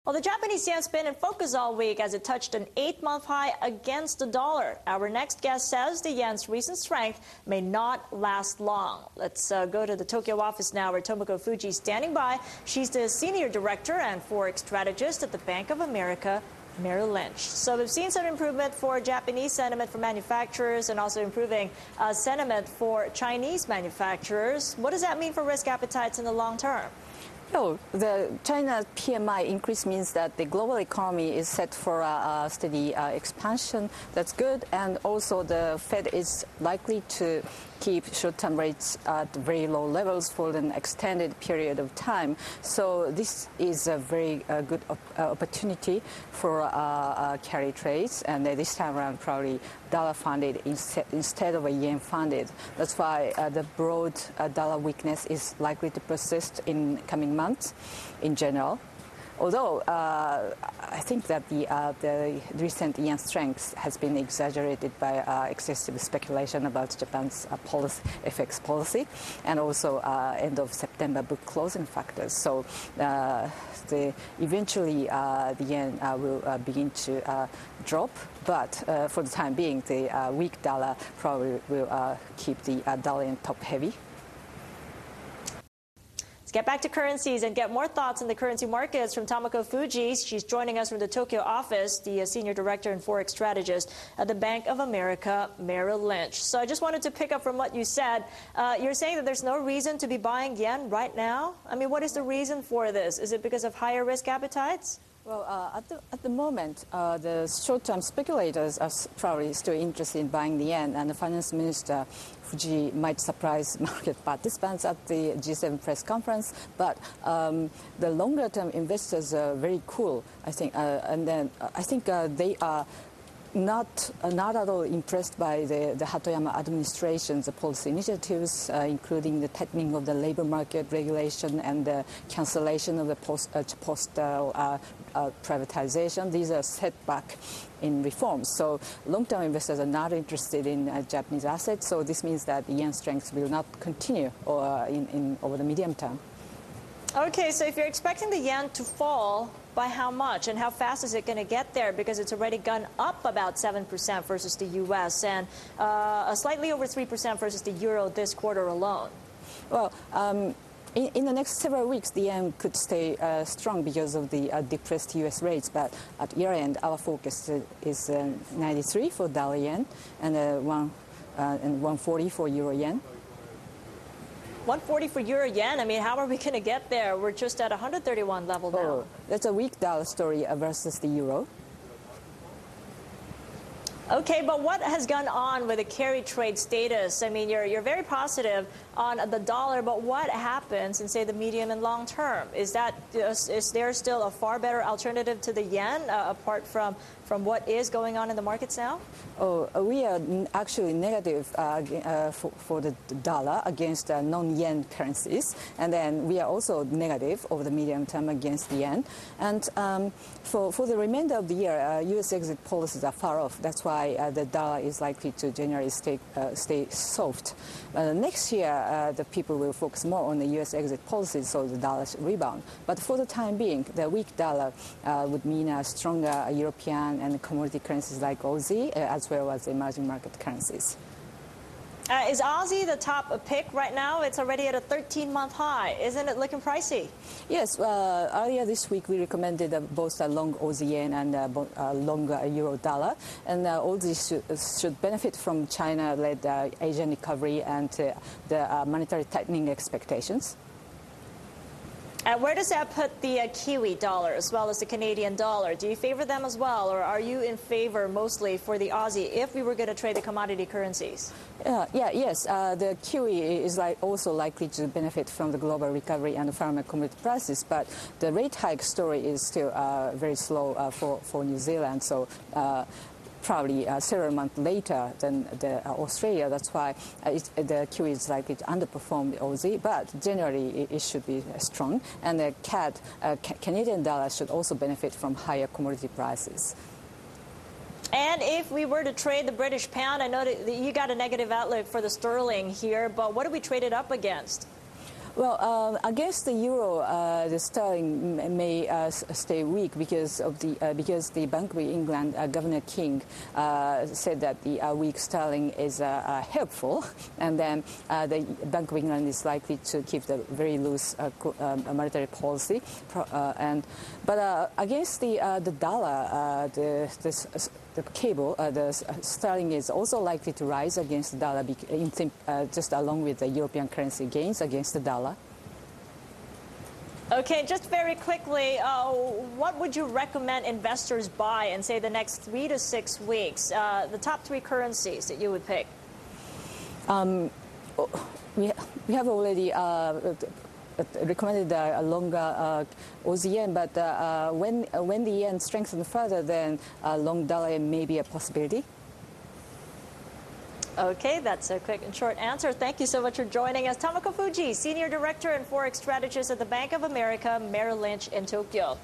Well, the Japanese yen's been in focus all week as it touched an 8-month high against the dollar. Our next guest says the yen's recent strength may not last long. Let's go to the Tokyo office now where Tomoku Fujii is standing by. She's the senior director and Forex strategist at the Bank of America Merrill Lynch. So we've seen some improvement for Japanese sentiment for manufacturers and also improving sentiment for Chinese manufacturers. What does that mean for risk appetites in the long term? No, the China PMI increase means that the global economy is set for a steady expansion. That's good. And also the Fed is likely to keep short-term rates at very low levels for an extended period of time. So this is a very good opportunity for carry trades. And this time around, probably dollar-funded instead of a yen-funded. That's why the broad dollar weakness is likely to persist in coming months in general. Although I think that the recent yen strength has been exaggerated by excessive speculation about Japan's FX policy and also end of September book closing factors. So eventually the yen will begin to drop, but for the time being, the weak dollar probably will keep the dollar yen top heavy. Let's get back to currencies and get more thoughts on the currency markets from Tomoku Fujii. She's joining us from the Tokyo office, the senior director and Forex strategist at the Bank of America Merrill Lynch. So I just wanted to pick up from what you said. You're saying that there's no reason to be buying yen right now? I mean, what is the reason for this? Is it because of higher risk appetites? Well, at the moment, the short-term speculators are probably still interested in buying the yen, and the finance minister Fujii might surprise market participants at the G7 press conference. But the longer-term investors are very cool, I think, and then I think they are not at all impressed by the Hatoyama administration's policy initiatives, including the tightening of the labor market regulation and the cancellation of the postal privatization. These are setback in reforms. So long-term investors are not interested in Japanese assets. So this means that the yen strength will not continue over the medium term. Okay, so if you're expecting the yen to fall, by how much and how fast is it going to get there? Because it's already gone up about 7% versus the U.S. and slightly over 3% versus the euro this quarter alone. Well, in the next several weeks, the yen could stay strong because of the depressed U.S. rates. But at year-end, our focus is 93 for dollar yen and 140 for euro yen. 140 for euro yen? I mean, how are we going to get there? We're just at 131 level now. Oh, that's a weak dollar story versus the euro. Okay, but what has gone on with the carry trade status? I mean, you're very positive on the dollar, but what happens in, say, the medium and long term? Is there still a far better alternative to the yen apart from what is going on in the markets now? Oh, we are actually negative for the dollar against non-yen currencies, and then we are also negative over the medium term against the yen. And for the remainder of the year, U.S. exit policies are far off. That's why the dollar is likely to generally stay soft. Next year, the people will focus more on the U.S. exit policies, so the dollar should rebound. But for the time being, the weak dollar would mean a stronger European and commodity currencies like Aussie, as well as emerging market currencies. Is Aussie the top pick right now? It's already at a 13-month high. Isn't it looking pricey? Yes. Earlier this week, we recommended both a long Aussie yen and a long euro dollar. And all these should benefit from China-led Asian recovery and the monetary tightening expectations. Where does that put the Kiwi dollar as well as the Canadian dollar? Do you favor them as well, or are you in favor mostly for the Aussie if we were going to trade the commodity currencies? Yes. The Kiwi is also likely to benefit from the global recovery and farm and commodity prices, but the rate hike story is still very slow for New Zealand. So probably several months later than Australia. That's why the Kiwi is likely to underperform the Aussie, but generally it should be strong. And the Canadian dollar should also benefit from higher commodity prices. And if we were to trade the British pound, I know that you got a negative outlook for the sterling here, but what do we trade it up against? Well, against the euro, the sterling may stay weak because the Bank of England Governor King said that the weak sterling is helpful, and then the Bank of England is likely to keep the very loose monetary policy. But against the dollar, the cable, the sterling is also likely to rise against the dollar, just along with the European currency gains against the dollar. Okay, just very quickly, what would you recommend investors buy in, say, the next 3 to 6 weeks? The top 3 currencies that you would pick. We have already recommended a longer Aussie yen, but when the yen strengthens further, then long dollar may be a possibility. Okay, that's a quick and short answer. Thank you so much for joining us. Tomoku Fujii, Senior Director and Forex Strategist at the Bank of America Merrill Lynch in Tokyo.